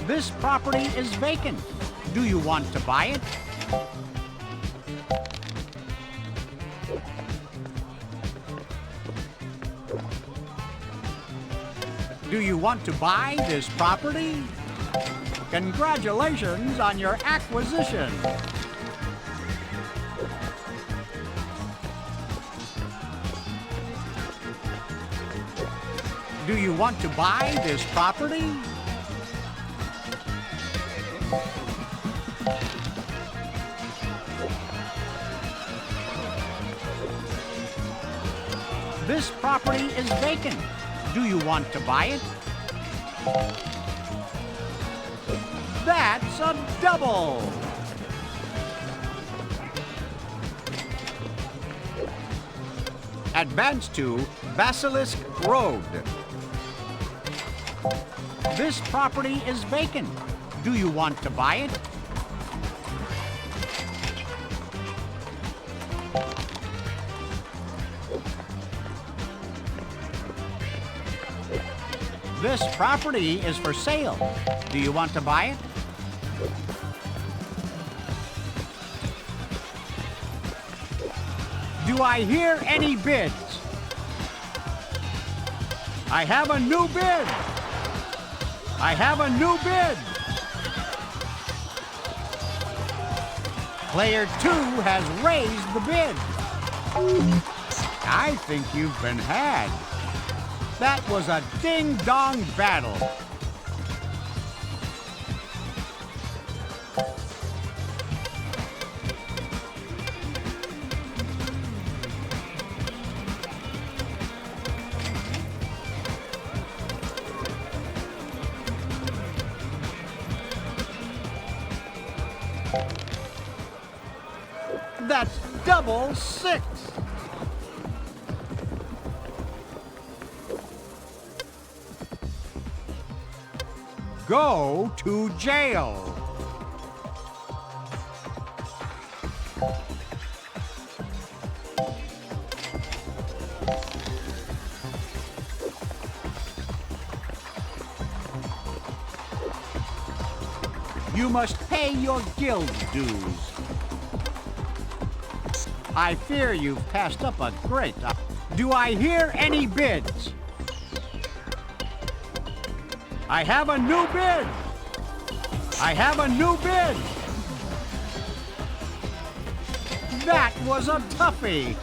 This property is vacant. Do you want to buy it? Do you want to buy this property? Congratulations on your acquisition. Do you want to buy this property? This property is vacant. Do you want to buy it? That's a double! Advance to Basilisk Road. This property is vacant. Do you want to buy it? This property is for sale. Do you want to buy it? Do I hear any bids? I have a new bid! I have a new bid! Player 2 has raised the bid. I think you've been had. That was a ding-dong battle. That's double six. Go to jail. You must pay your guild dues. I fear you've passed up a great... Do I hear any bids? I have a new bid! I have a new bid! That was a toughie!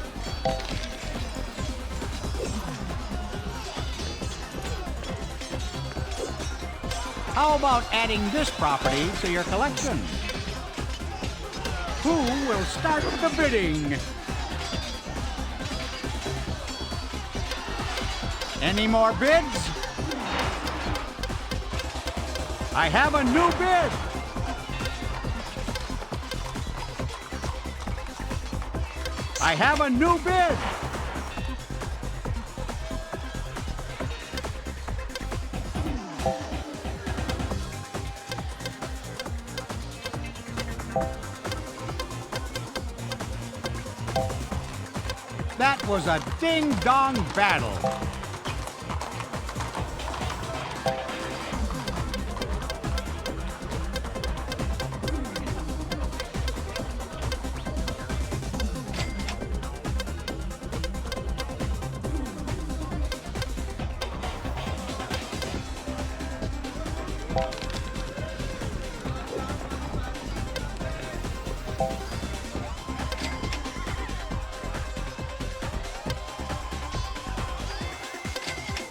How about adding this property to your collection? Who will start the bidding? Any more bids? I have a new bid! I have a new bid! That was a ding-dong battle.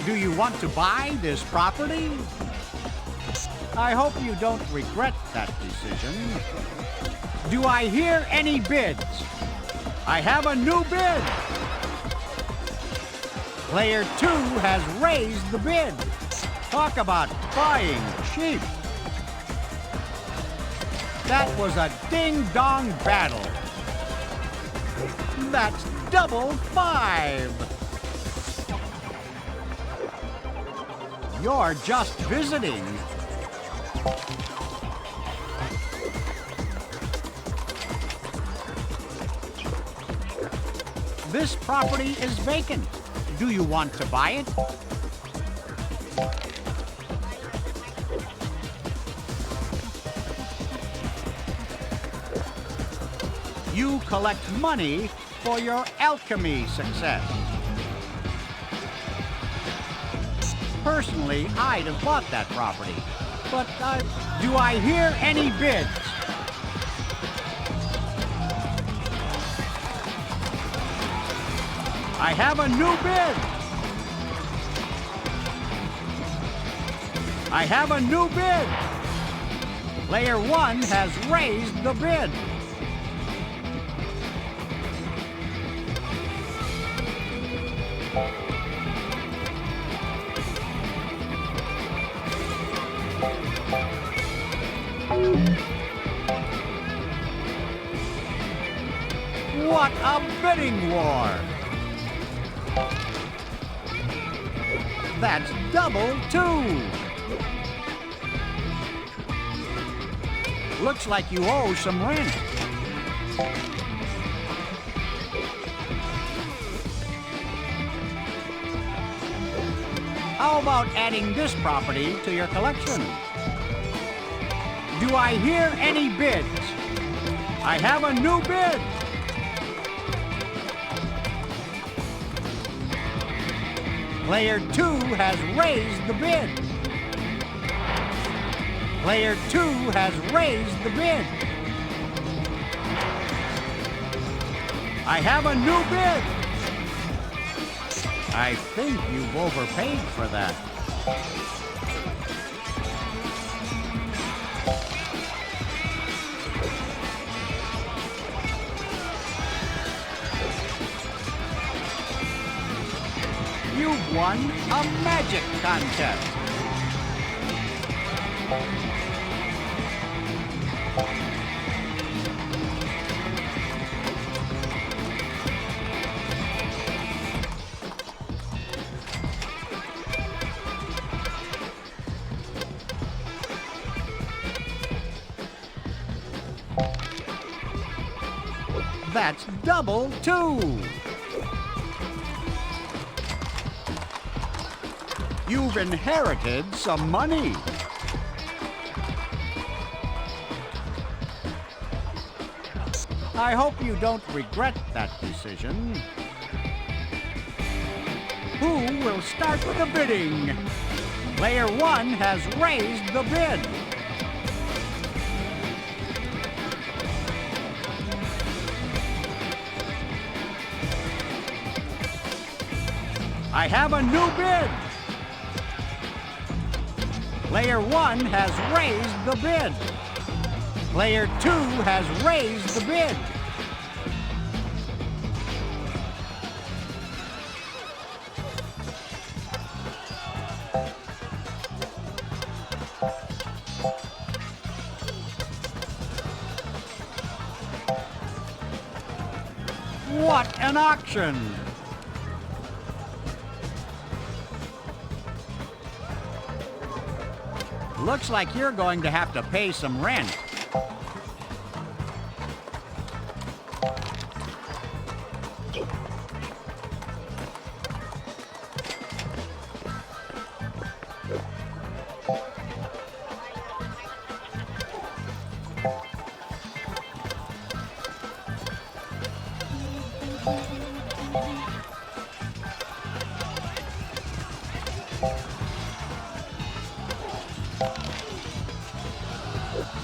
Do you want to buy this property? I hope you don't regret that decision. Do I hear any bids? I have a new bid. Player 2 has raised the bid. Talk about buying cheap. That was a ding-dong battle. That's double 5. You're just visiting. This property is vacant. Do you want to buy it? You collect money for your alchemy success. Personally, I'd have bought that property. But do I hear any bids? I have a new bid. I have a new bid. Player 1 has raised the bid. What a bidding war! That's double 2! Looks like you owe some rent. How about adding this property to your collection? Do I hear any bids? I have a new bid. Player 2 has raised the bid. Player 2 has raised the bid. I have a new bid. I think you've overpaid for that. You've won a magic contest. That's double 2. You've inherited some money. I hope you don't regret that decision. Who will start the bidding? Player 1 has raised the bid. I have a new bid. Player 1 has raised the bid. Player 2 has raised the bid. What an auction! Looks like you're going to have to pay some rent.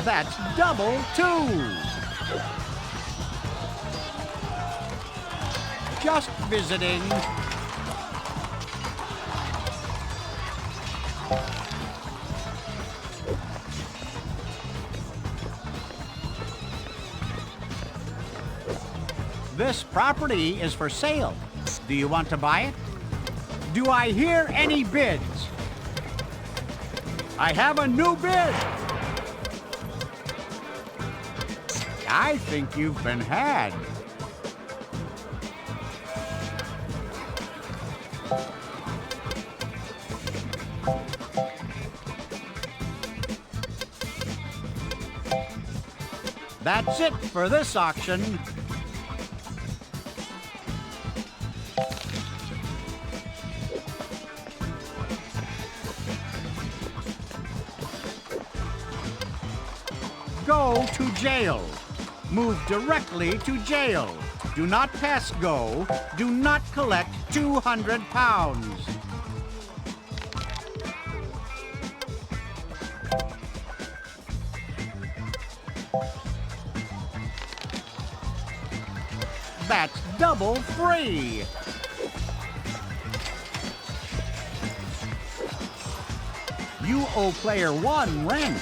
That's double 2. Just visiting. This property is for sale. Do you want to buy it? Do I hear any bids? I have a new bid. I think you've been had. That's it for this auction. Go to jail. Move directly to jail. Do not pass go. Do not collect 200 pounds. That's double 3. You owe player 1 rent.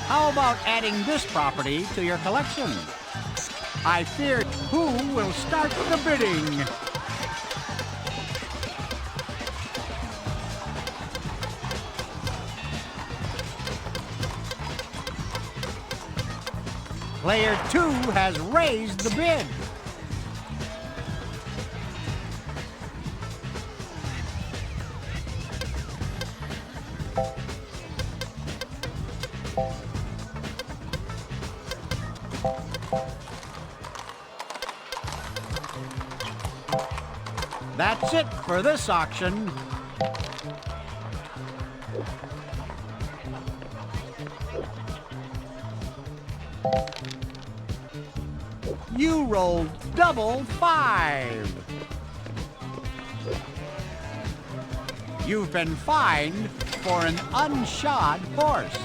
How about adding this property to your collection? I fear who will start the bidding? Player 2 has raised the bid. That's it for this auction. You rolled double 5. You've been fined for an unshod horse.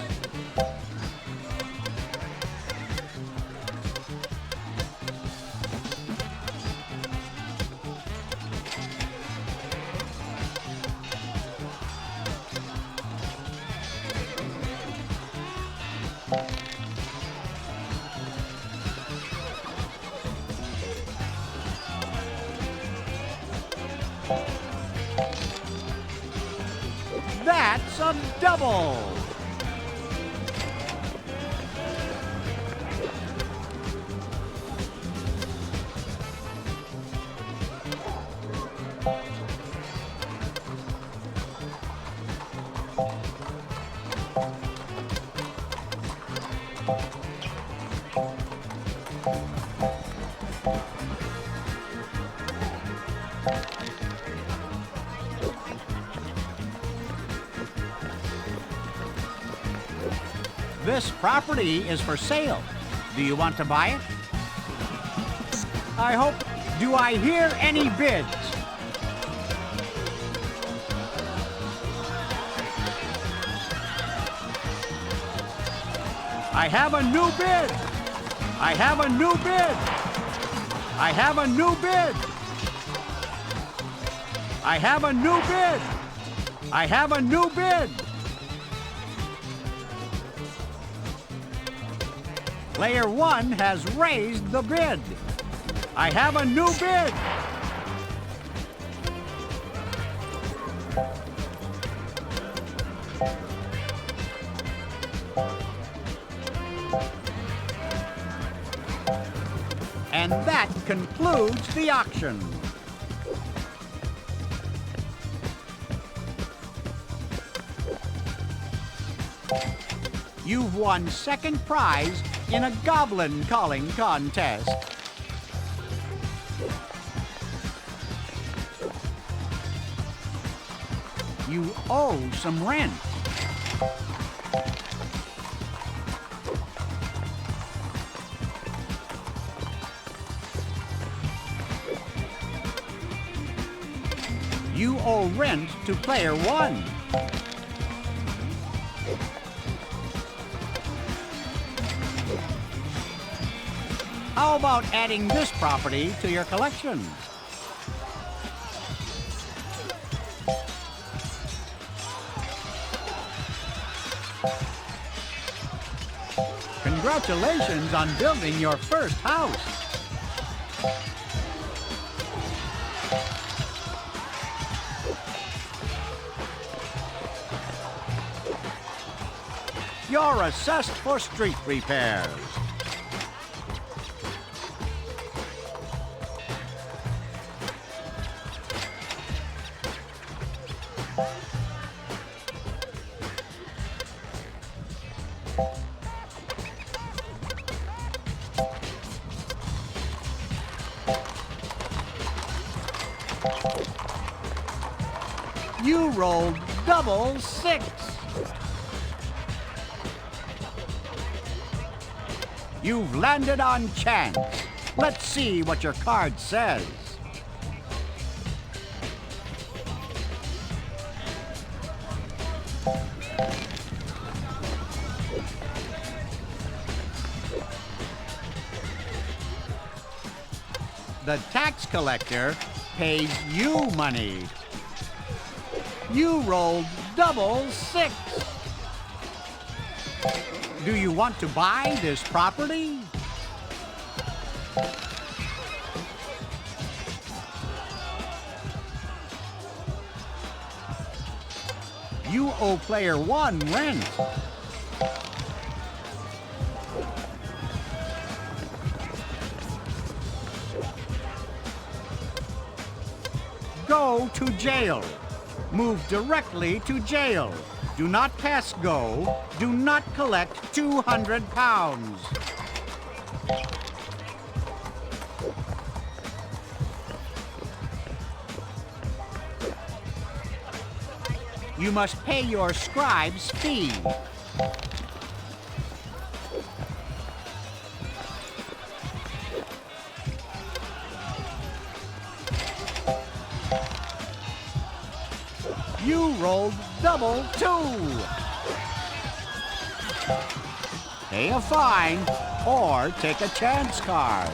That's a double! This property is for sale. Do you want to buy it? I hope. Do I hear any bids? I have a new bid. I have a new bid. I have a new bid. I have a new bid. I have a new bid. Player 1 has raised the bid. I have a new bid. And that concludes the auction. You've won second prize in a goblin calling contest. You owe some rent. You You owe rent to player one. How about adding this property to your collection? Congratulations on building your first house. You're assessed for street repairs. You rolled double six. You've landed on chance. Let's see what your card says. The tax collector pays you money. You rolled double six. Do you want to buy this property? You owe player one rent. Go to jail. Move directly to jail. Do not pass go. Do not collect 200 pounds. You must pay your scribe's fee. You rolled double two. Pay a fine or take a chance card.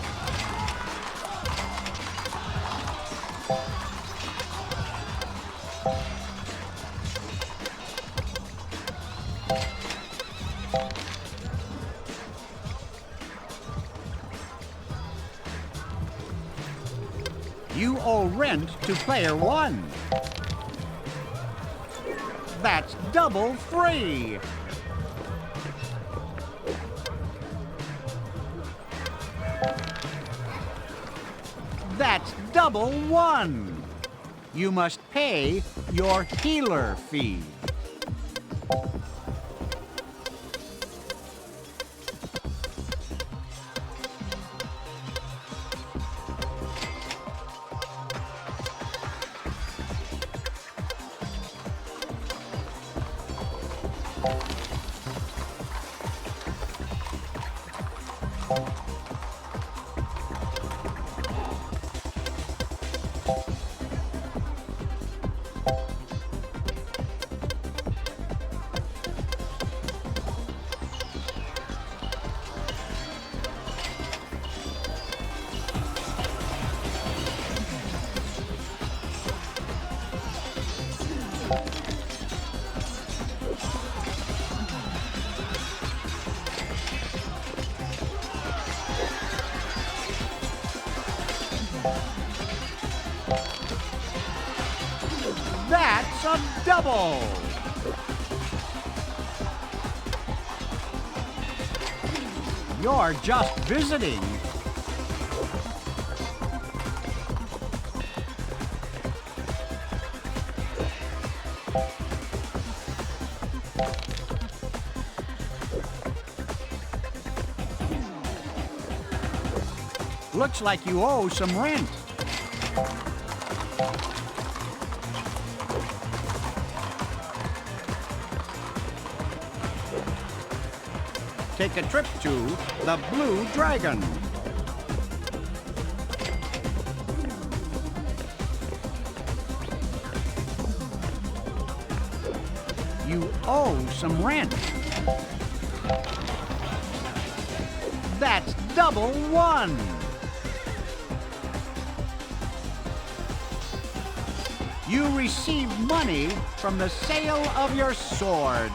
You owe rent to player one. That's double free. That's double one. You must pay your healer fee. That's a double! You're just visiting. Looks like you owe some rent. Take a trip to the Blue Dragon. You owe some rent. That's double one. You receive money from the sale of your sword.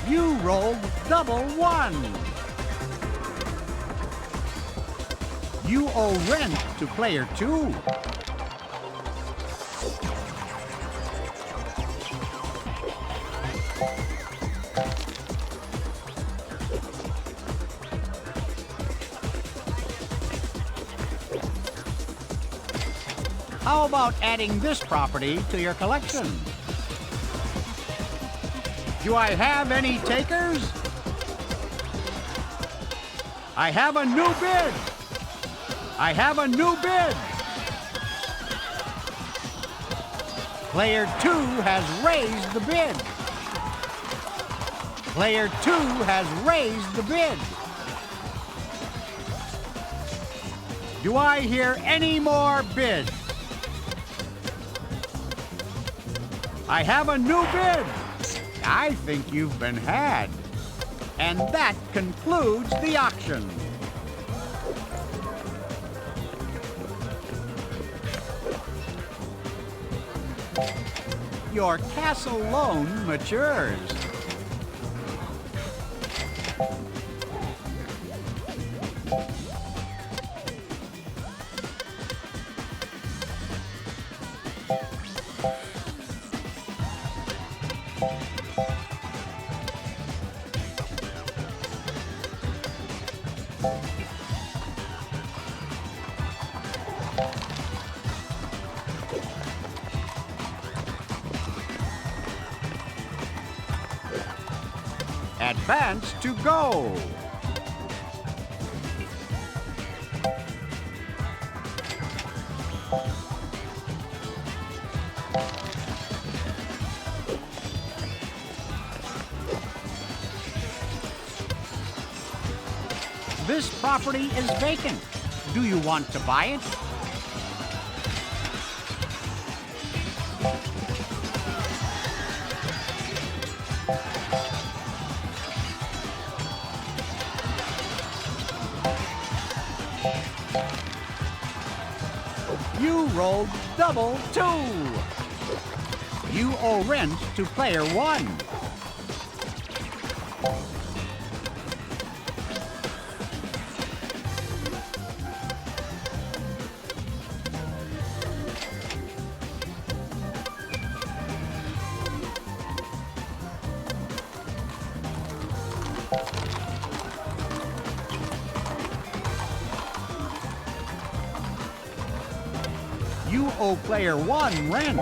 You rolled double one. You owe rent to player two. How about adding this property to your collection? Do I have any takers? I have a new bid. I have a new bid. Player two has raised the bid. Player two has raised the bid. Do I hear any more bids? I have a new bid. I think you've been had. And that concludes the auction. Your castle loan matures. Advance to go. This property is vacant. Do you want to buy it? You rolled double two. You owe rent to player one. You owe player one rent.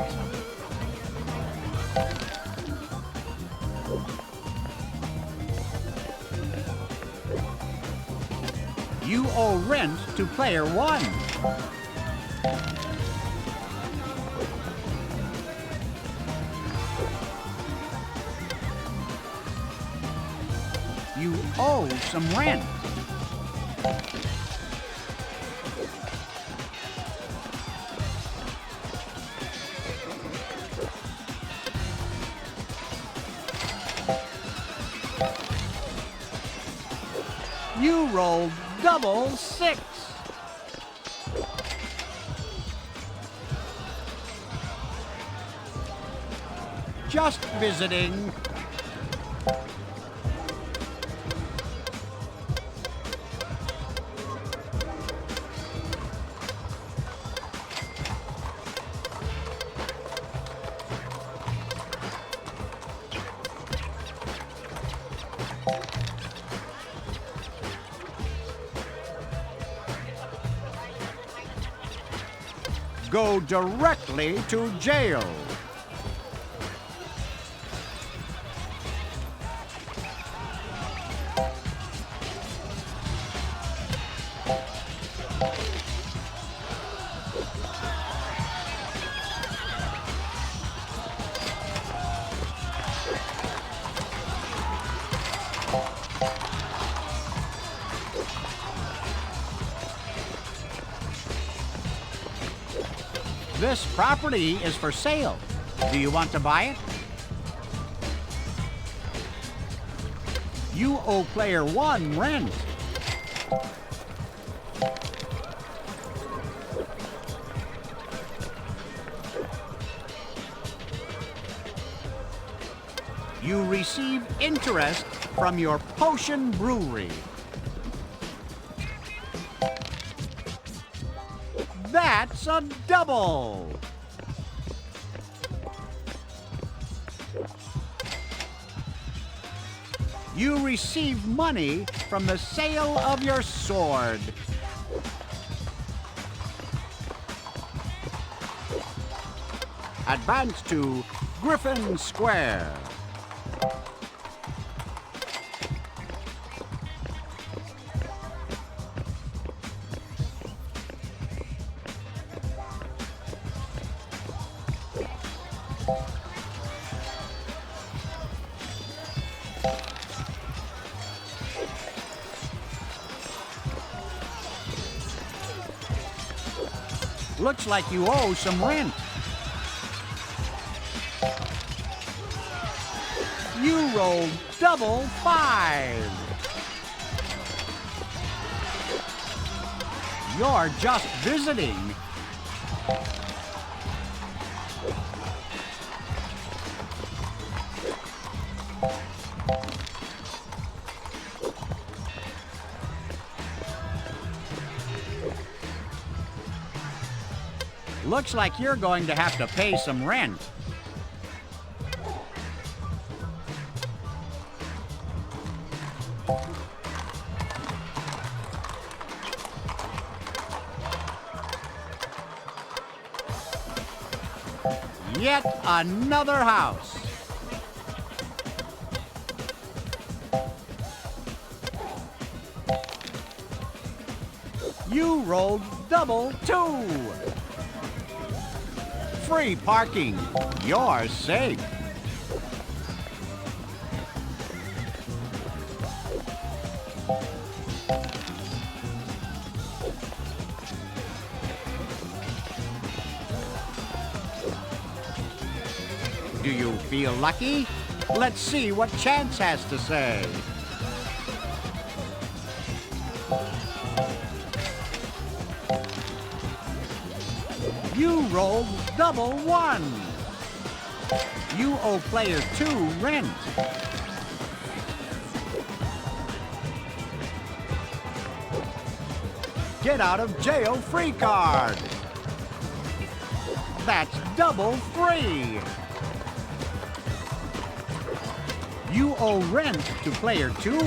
You owe rent to player one. You owe some rent. You rolled double six. Just visiting. Go directly to jail. This property is for sale. Do you want to buy it? You owe player 1 rent. You receive interest from your potion brewery. That's a double! You receive money from the sale of your sword. Advance to Griffin Square. Looks like you owe some rent. You rolled double 5. You're just visiting. Looks like you're going to have to pay some rent. Yet another house. You rolled double 2. Free parking. You're safe. Do you feel lucky? Let's see what Chance has to say. You rolled double 1. You owe player 2 rent. Get out of jail free card. That's double 3. You owe rent to player 2.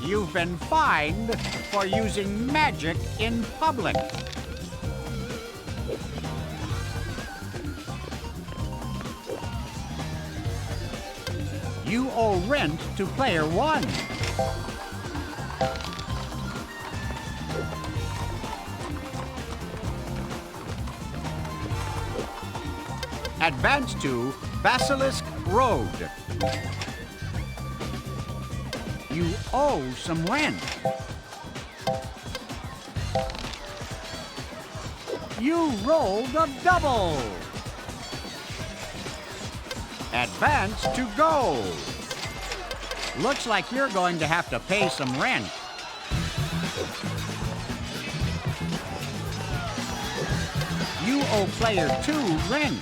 You've been fined for using magic in public. You owe rent to player 1. Advance to Basilisk Road. You owe some rent. You rolled a double. Advance to go. Looks like you're going to have to pay some rent. You owe player 2 rent.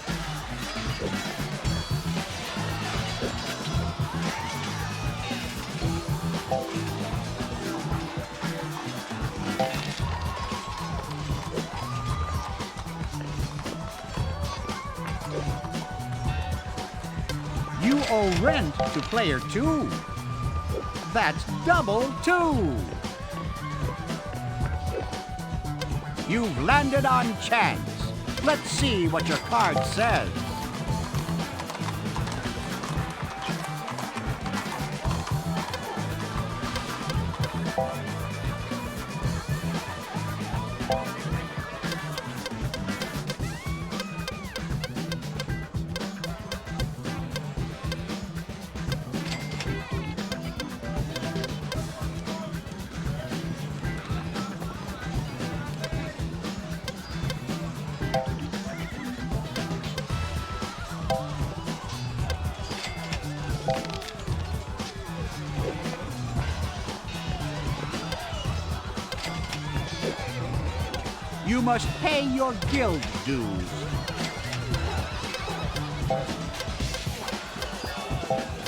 You owe rent to player 2. That's double 2. You've landed on chance. Let's see what your card says. You must pay your guild dues.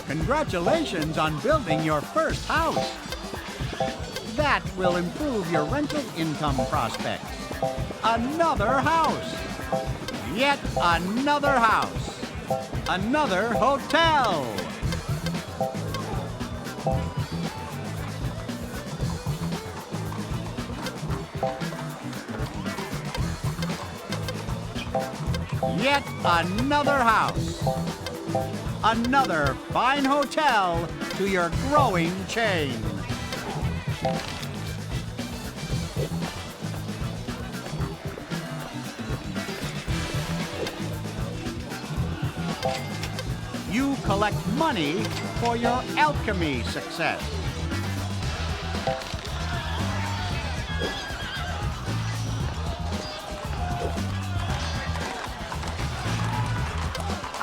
Congratulations on building your first house. That will improve your rental income prospects. Another house. Yet another house. Another hotel. Yet another house. Another fine hotel to your growing chain. You collect money for your alchemy success.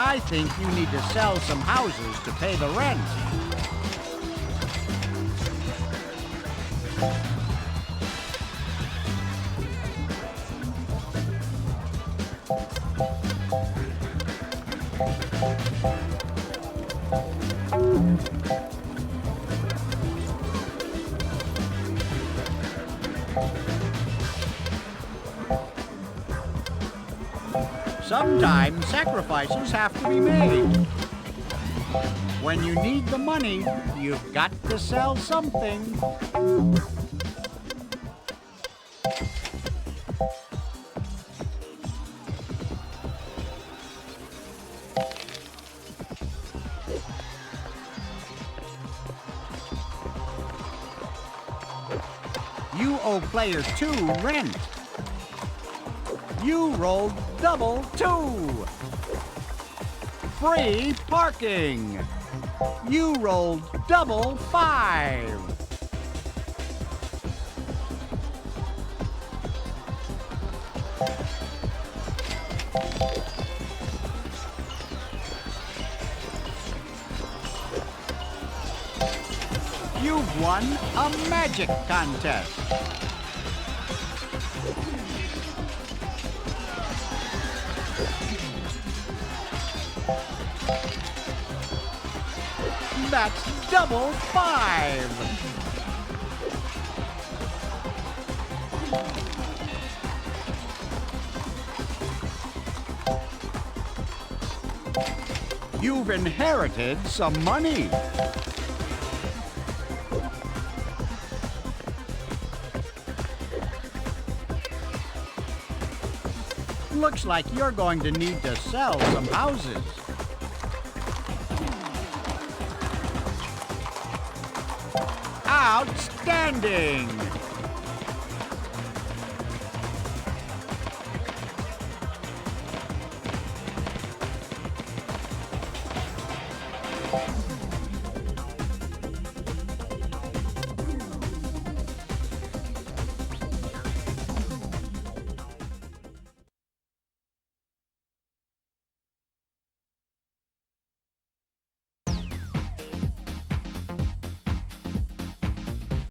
I think you need to sell some houses to pay the rent. Sometimes sacrifices have to be made. When you need the money, you've got to sell something. You owe player 2 rent. You rolled double 2. Free parking. You rolled double 5. You've won a magic contest. That's double 5. You've inherited some money. Looks like you're going to need to sell some houses. Outstanding!